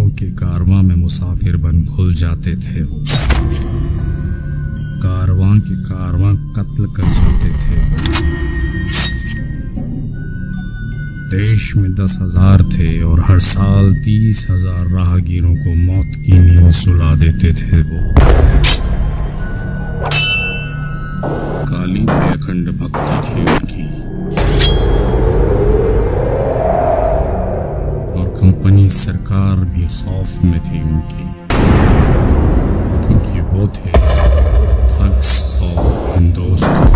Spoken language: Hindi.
ख्वाबों के कारवां में मुसाफिर बन खुल जाते थे वो। कारवां के कारवां कत्ल कर जाते थे। देश में 10,000 थे और हर साल 30,000 राहगीरों को मौत की नींद सुला देते थे वो। काली पे अखंड भक्ति थी उनकी और कंपनी सरकार भी खौफ में थी उनकी, क्योंकि वो थे थग्स और हिंदोस्तान।